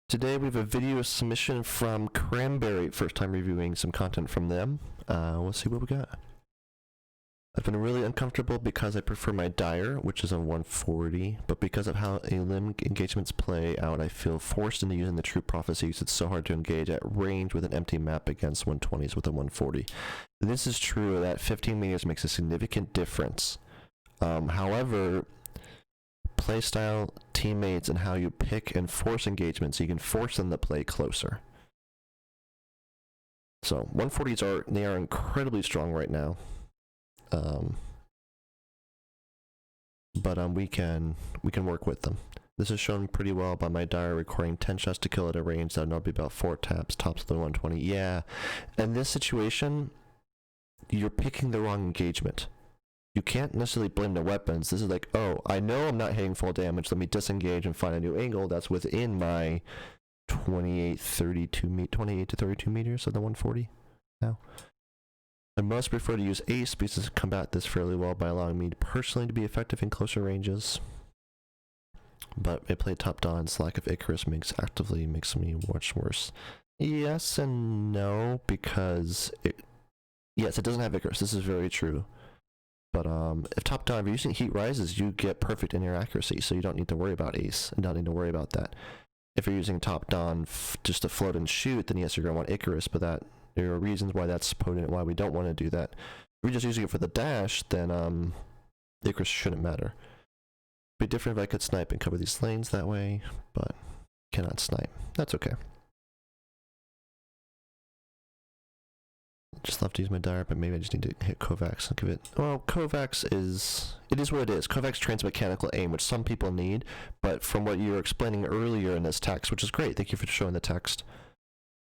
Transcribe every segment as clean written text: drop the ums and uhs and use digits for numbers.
Today we have a video submission from Cranberry, first time reviewing some content from them. We'll see what we got. I've been really uncomfortable because I prefer my Dire, which is on 140, but because of how elim engagements play out, I feel forced into using the True Prophecies. It's so hard to engage at range with an empty map against 120s with a 140. This is true that 15 meters makes a significant difference. However, playstyle, teammates, and how you pick and force engagements, you can force them to play closer. So 140s are incredibly strong right now. But we can work with them. This is shown pretty well by my Dire requiring 10 shots to kill at a range that would be about 4 taps, tops of the 120. Yeah, in this situation, you're picking the wrong engagement. You can't necessarily blame the weapons. This is like, oh, I know I'm not hitting full damage. Let me disengage and find a new angle that's within my 28 to 32 meters of the 140 now. I most prefer to use Ace because I combat this fairly well by allowing me personally to be effective in closer ranges. But I play top Don's lack of Icarus makes me much worse. Yes and no, because yes, it doesn't have Icarus. This is very true. But if top down, if you're using Heat Rises, you get perfect in your accuracy, so you don't need to worry about Ace, and don't need to worry about that. If you're using top down just to float and shoot, then yes, you're going to want Icarus, but there are reasons why that's potent, why we don't want to do that. If you're just using it for the dash, then Icarus shouldn't matter. It'd be different if I could snipe and cover these lanes that way, but cannot snipe. That's okay. Just love to use my Dire, but maybe I just need to hit Kovacs and give it. Well, Kovacs is what it is. Kovacs trains mechanical aim, which some people need, but from what you were explaining earlier in this text, which is great, thank you for showing the text.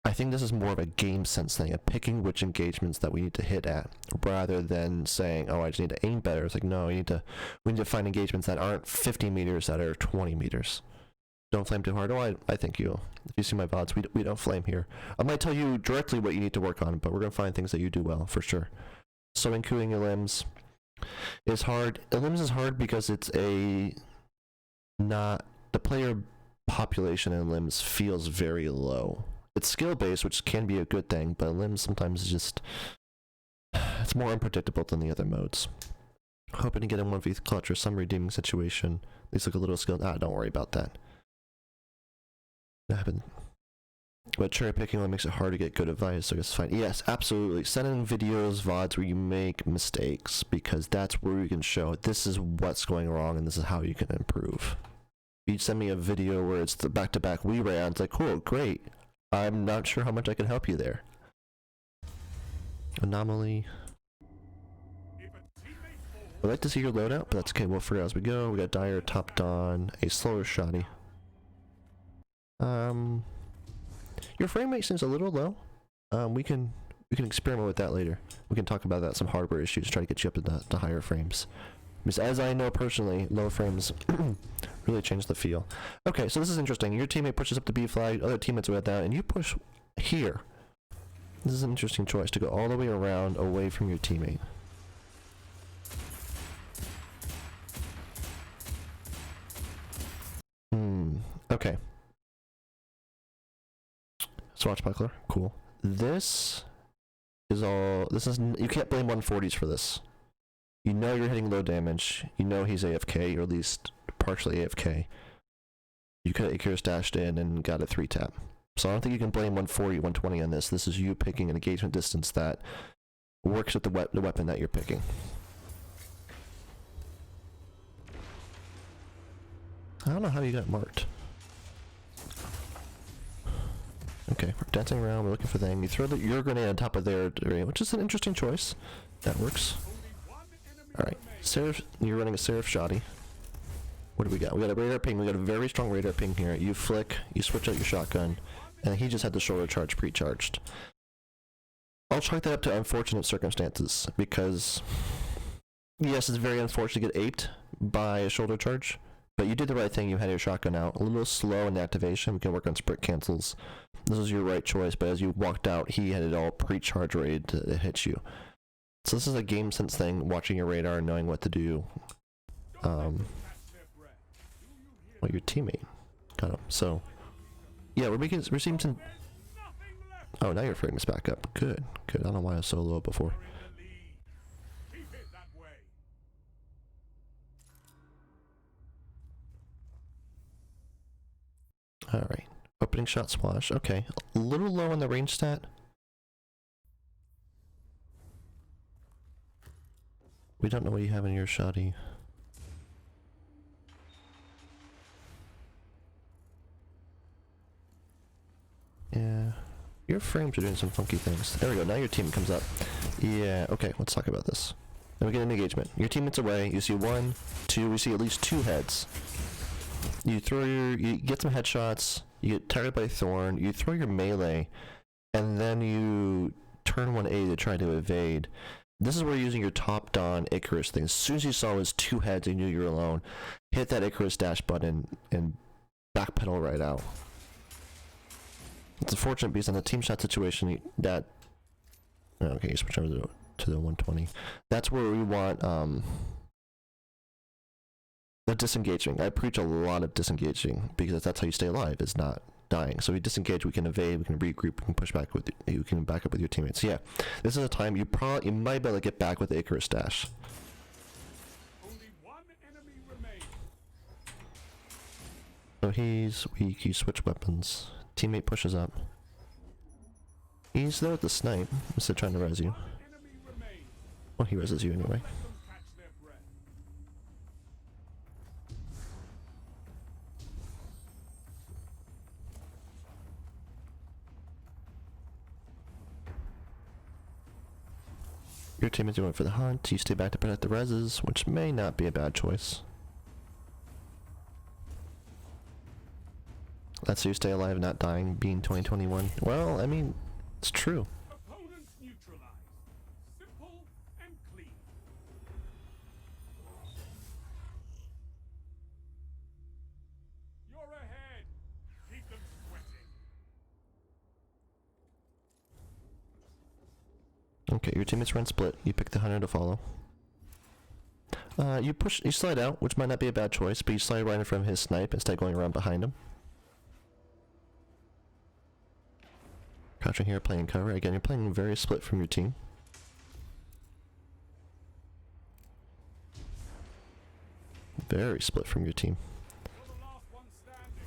I think this is more of a game sense thing, of picking which engagements that we need to hit at, rather than saying, oh, I just need to aim better. It's like, no, we need to find engagements that aren't 50 meters, that are 20 meters. Don't flame too hard. Oh, I thank you. If you see my VODs, we don't flame here. I might tell you directly what you need to work on, but we're going to find things that you do well, for sure. So including elims is hard. Elims is hard because it's the player population in elims feels very low. It's skill-based, which can be a good thing, but elims sometimes is just, it's more unpredictable than the other modes. Hoping to get a 1v clutch or some redeeming situation. These look a little skilled. Don't worry about that. Happen. But cherry picking only makes it hard to get good advice, so I guess it's fine. Yes, absolutely. Send in videos, VODs where you make mistakes, because that's where you can show this is what's going wrong and this is how you can improve. If you send me a video where it's the back-to-back Wii round, it's like, cool, great. I'm not sure how much I can help you there. Anomaly. I'd like to see your loadout, but that's okay. We'll figure out as we go. We got Dire, top Dawn, a slower shoddy. Your frame rate seems a little low. We can experiment with that later. We can talk about that, some hardware issues, try to get you up to higher frames. Because as I know personally, low frames really change the feel. Okay, so this is interesting. Your teammate pushes up the B flag, other teammates are at that, and you push here. This is an interesting choice, to go all the way around away from your teammate. Okay. Swatch buckler, cool. This is you can't blame 140s for this. You know you're hitting low damage. You know he's AFK, or at least partially AFK. You could have Icarus dashed in and got a 3-tap. So I don't think you can blame 140, 120 on this. This is you picking an engagement distance that works with the weapon that you're picking. I don't know how you got marked. Okay, we're dancing around, we're looking for them. You throw your grenade on top of their area, which is an interesting choice. That works. Alright, Seraph, you're running a Seraph shoddy. What do we got? We got a radar ping, we got a very strong radar ping here. You flick, you switch out your shotgun, and he just had the shoulder charge pre-charged. I'll chalk that up to unfortunate circumstances, because yes, it's very unfortunate to get aped by a shoulder charge, but you did the right thing, you had your shotgun out. A little slow in activation, we can work on sprint cancels. This was your right choice, but as you walked out, he had it all pre-charge ready to hit you. So this is a game sense thing, watching your radar and knowing what to do. Well, your teammate got him. So Yeah, we're seeing some. Oh, now your frame is back up. Good, good. I don't know why I was so low before. All right. Opening shot swash. Okay, a little low on the range stat. We don't know what you have in your shoddy. Yeah. Your frames are doing some funky things. There we go, now your team comes up. Yeah, okay, let's talk about this. Then we get an engagement. Your teammate's away, you see 1, 2, we see at least 2 heads. You get some headshots, you get targeted by Thorn, you throw your melee, and then you turn 1A to try to evade. This is where you're using your top-down Icarus thing. As soon as you saw it was 2 heads and you knew you were alone, hit that Icarus dash button and backpedal right out. It's unfortunate because in the team shot situation that... Okay, you switch over to the 120. That's where we want the disengaging. I preach a lot of disengaging because that's how you stay alive, is not dying. So we disengage, we can evade, we can regroup, we can push back with, you can back up with your teammates. Yeah, this is a time you might be able to get back with the Icarus dash. Only one enemy remains. So he's weak, you switch weapons. Teammate pushes up. He's there with the snipe, instead of trying to res you. Well, he reses you anyway. Your teammates going for the hunt, you stay back to protect the reses, which may not be a bad choice. That's so you stay alive, not dying, being 2021. Well, I mean, it's true. Opponents neutralized. Simple and clean. You're ahead. Keep them sweating. Okay, your teammates run split. You pick the hunter to follow. You slide out, which might not be a bad choice, but you slide right in front of his snipe instead of going around behind him. Crouching here, playing cover. Again, you're playing very split from your team. Very split from your team. You're the last one standing.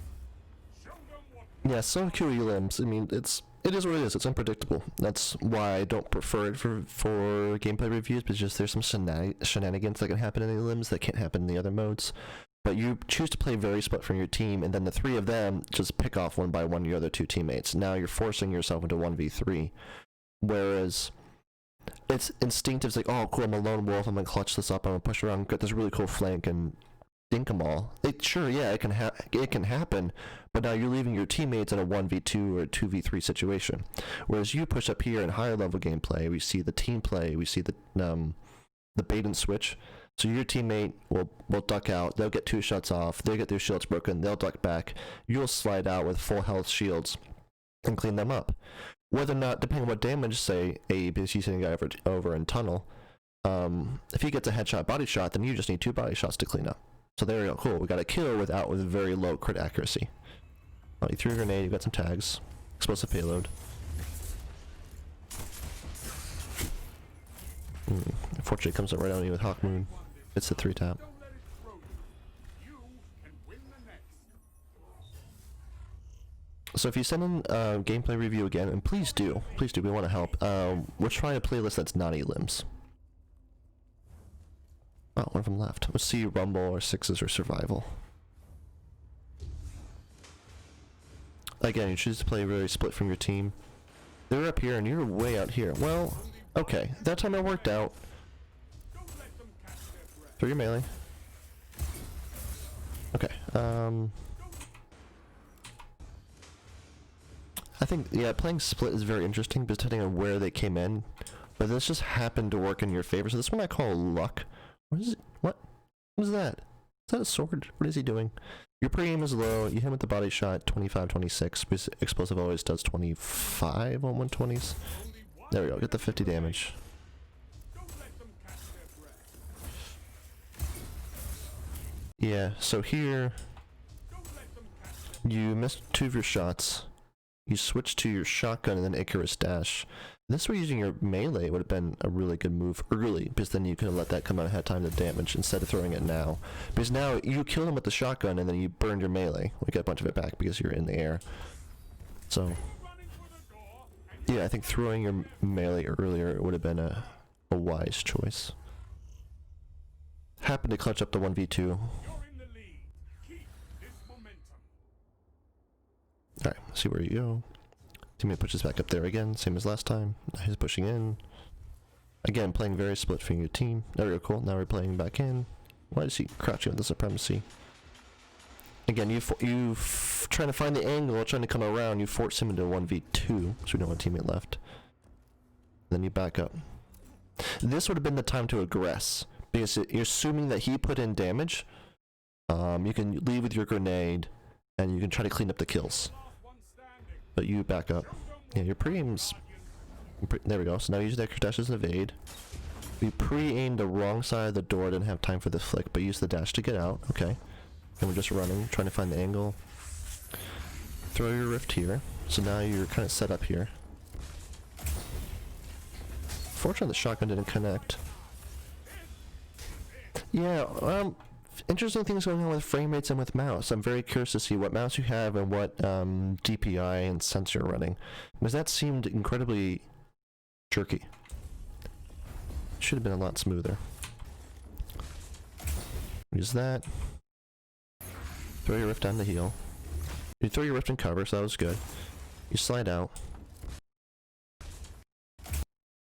Show them what. Yeah, some QE limbs. I mean, it is what it is. It's unpredictable. That's why I don't prefer it for gameplay reviews, because just there's some shenanigans that can happen in the limbs that can't happen in the other modes. But you choose to play very split from your team, and then the 3 of them just pick off one by one your other 2 teammates. Now you're forcing yourself into 1v3. Whereas it's instinctive. It's like, oh, cool, I'm a lone wolf. I'm gonna clutch this up. I'm gonna push around, get this really cool flank, and dink them all. Sure, yeah, it can happen. But now you're leaving your teammates in a 1v2 or a 2v3 situation. Whereas you push up here in higher level gameplay, we see the team play, we see the bait and switch. So your teammate will duck out, they'll get 2 shots off, they'll get their shields broken, they'll duck back, you'll slide out with full health shields and clean them up. Whether or not, depending on what damage, say, Abe is using a guy over in tunnel, if he gets a headshot body shot, then you just need 2 body shots to clean up. So there we go, cool, we got a kill with very low crit accuracy. Oh, you threw a grenade, you got some tags, explosive payload. Unfortunately, it comes up right on you with Hawk Moon. It's the 3 tap. Don't let it throw you. You can win the next. So if you send in gameplay review again, and please do, we want to help. We're trying a playlist that's not elims. Oh, one from left. Let's see Rumble or Sixes or Survival. Again, you choose to play very split from your team. They're up here and you're way out here. Well, okay, that time it worked out. Don't let them catch their breath. Throw your melee. Okay, I think, yeah, playing split is very interesting, but depending on where they came in. But this just happened to work in your favor, so this one I call luck. What is it? What is that? Is that a sword? What is he doing? Your pre-aim is low, you hit him with the body shot, 25, 26, because explosive always does 25 on 120s. There we go, get the 50 damage. Don't let them catch their breath. Yeah, so here, Don't let them catch their You missed 2 of your shots. You switch to your shotgun and then Icarus dash. This way using your melee would have been a really good move early, because then you could have let that come out ahead of time to damage instead of throwing it now. Because now you killed him with the shotgun and then you burned your melee. We get a bunch of it back because you're in the air. So, yeah, I think throwing your melee earlier would have been a wise choice. Happened to clutch up the 1v2. You're in the lead. Keep this momentum. Alright, see where you go. Teammate pushes back up there again, same as last time. He's pushing in. Again, playing very split for your team. There we go, cool. Now we're playing back in. Why is he crouching with the supremacy? Again, you trying to find the angle, trying to come around, you force him into a 1v2, so we don't have a teammate left. Then you back up. This would have been the time to aggress, because you're assuming that he put in damage. You can leave with your grenade, and you can try to clean up the kills. But you back up. Yeah, your pre-aim's... there we go. So now you use the dash as an evade. You pre-aimed the wrong side of the door, didn't have time for the flick, but use the dash to get out. Okay. And we're just running, trying to find the angle. Throw your rift here. So now you're kind of set up here. Fortunately, the shotgun didn't connect. Yeah, interesting things going on with frame rates and with mouse. I'm very curious to see what mouse you have and what DPI and sensor you're running, because that seemed incredibly jerky. Should have been a lot smoother. Use that. Throw your rift down to heal. You throw your rift in cover, so that was good. You slide out.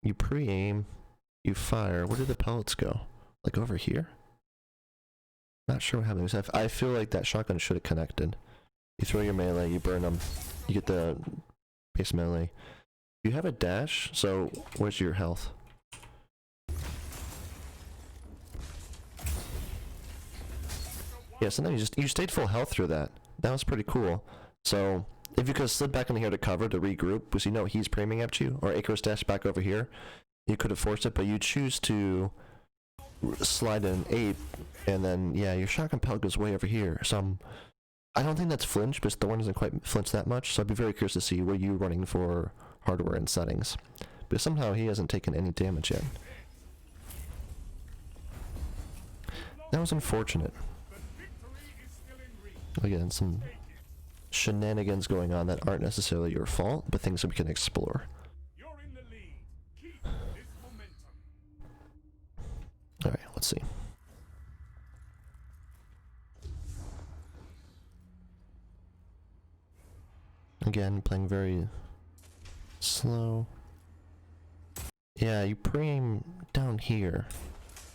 You pre-aim. You fire. Where did the pellets go? Like over here? Not sure what happened. I feel like that shotgun should have connected. You throw your melee, you burn them. You get the base melee. You have a dash, so where's your health? Yeah, so then you stayed full health through that. That was pretty cool. So if you could have slid back in here to cover to regroup, because you know he's priming at you, or Icarus dash back over here, you could have forced it, but you choose to slide in 8, and then yeah, your shotgun pellet goes way over here. So I don't think that's flinch, because the one doesn't quite flinch that much. So I'd be very curious to see what you're running for hardware and settings, but somehow he hasn't taken any damage yet. That was unfortunate. Again, some shenanigans going on that aren't necessarily your fault, but things that we can explore. You're in the lead. Keep this momentum. Alright, let's see. Again, playing very slow. Yeah, you pre-aim down here,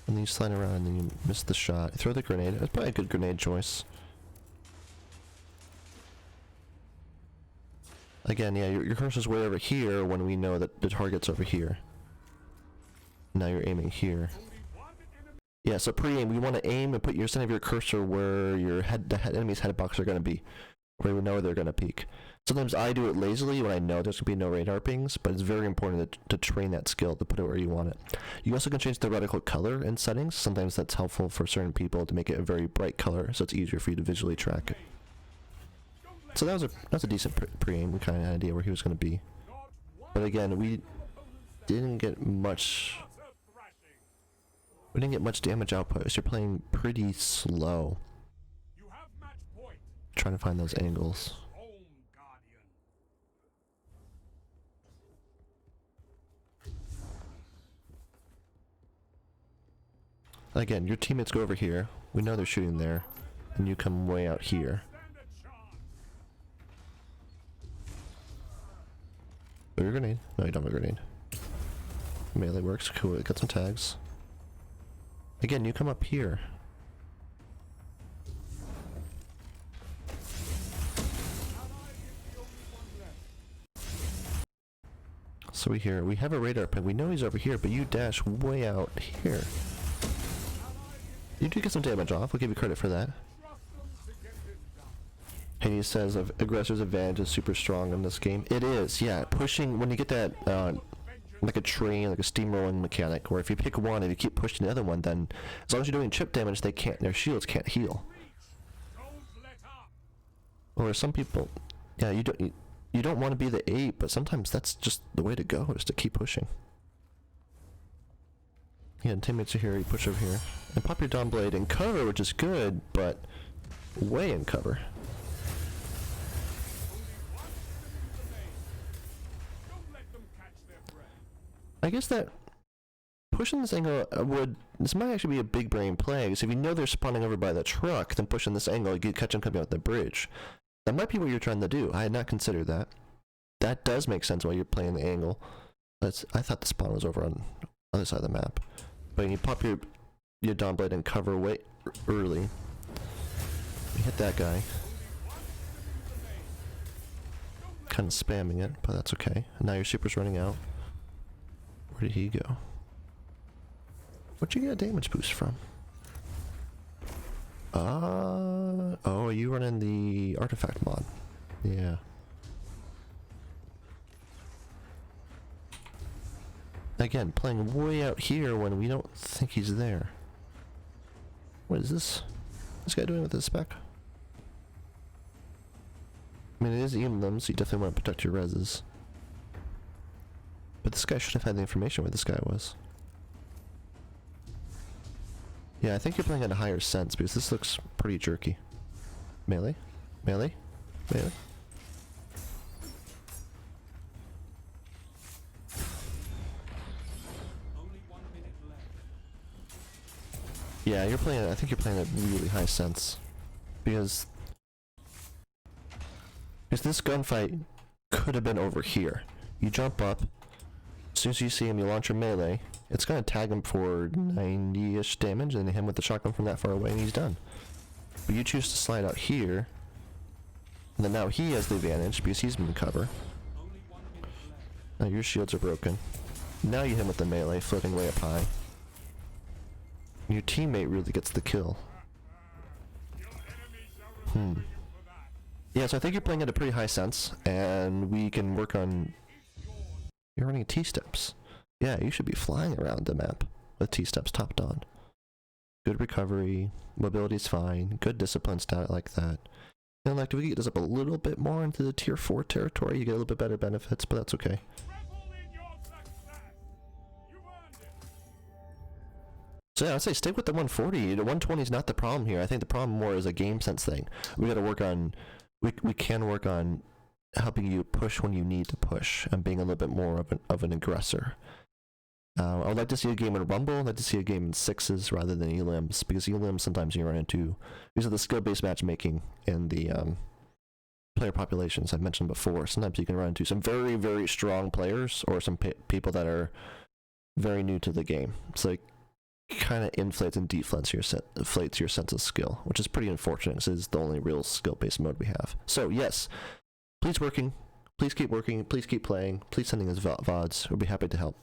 and then you slide around and then you miss the shot. Throw the grenade. That's probably a good grenade choice. Again, yeah, your cursor's way over here when we know that the target's over here. Now you're aiming here. Yeah, so pre-aim, we want to aim and put your center of your cursor where your enemy's head box are going to be, where we know they're going to peek. Sometimes I do it lazily when I know there's going to be no radar pings, but it's very important to train that skill to put it where you want it. You also can change the reticle color in settings. Sometimes that's helpful for certain people to make it a very bright color, so it's easier for you to visually track it. So that was a decent pre-aim. We kind of had an idea where he was going to be. But again, we didn't get much damage output, so you're playing pretty slow. Trying to find those angles. Again, your teammates go over here. We know they're shooting there. And you come way out here. Throw your grenade. No, you don't have a grenade. Melee works. Cool. Got some tags. Again, you come up here. So we have a radar ping. We know he's over here, but you dash way out here. You do get some damage off. I'll give you credit for that. Hades says aggressor's advantage is super strong in this game. It is, yeah. Pushing, when you get that, like a train, like a steamrolling mechanic, where if you pick one and you keep pushing the other one, then as long as you're doing chip damage, their shields can't heal. Or some people, yeah, you don't want to be the 8, but sometimes that's just the way to go, is to keep pushing. Yeah, and teammates are here, you push over here. And pop your Dawn Blade in cover, which is good, but way in cover. Don't let them catch their breath. I guess that pushing this angle this might actually be a big brain play, because if you know they're spawning over by the truck, then pushing this angle, you catch them coming out the bridge. That might be what you're trying to do. I had not considered that. That does make sense while you're playing the angle. I thought the spawn was over on the other side of the map. But you pop your Dawn Blade and cover way early. You hit that guy. Kind of spamming it, but that's okay. And now your super's running out. Where did he go? Where'd you get a damage boost from? Oh, you running the artifact mod. Yeah. Again, playing way out here when we don't think he's there. What is this? This guy doing with his spec? I mean, it is elim, so you definitely want to protect your reses. But this guy should have had the information where this guy was. Yeah, I think you're playing at a higher sense, because this looks pretty jerky. Melee? Melee? Melee? Only 1 minute left. Yeah, I think you're playing at really high sense. Because this gunfight could have been over here. You jump up, as soon as you see him, you launch your melee. It's going to tag him for 90-ish damage, and hit him with the shotgun from that far away, and he's done. But you choose to slide out here, and then now he has the advantage because he's in cover. Only 1 minute left. Now your shields are broken. Now you hit him with the melee, floating way up high. And your teammate really gets the kill. Your enemies shall remember you for that. Yeah, so I think you're playing at a pretty high sense, and we can work on... You're running T-steps. Yeah, you should be flying around the map with T-steps topped on. Good recovery, mobility's fine, good discipline stat like that. And like, if we get this up a little bit more into the tier 4 territory, you get a little bit better benefits, but that's okay. Revel in your success. You've earned it. So yeah, I'd say stick with the 140. The 120 is not the problem here. I think the problem more is a game sense thing. We gotta work on... We can work on helping you push when you need to push, and being a little bit more of an aggressor. I would like to see a game in Rumble. I'd like to see a game in 6s rather than elims, because elims sometimes you run into, because of the skill-based matchmaking and the player populations I've mentioned before. Sometimes you can run into some very, very strong players, or some people that are very new to the game. So it kind of inflates and deflates your sense of skill, which is pretty unfortunate, because it's the only real skill-based mode we have. So yes, please keep working, please keep playing, please sending us VODs. We'll be happy to help.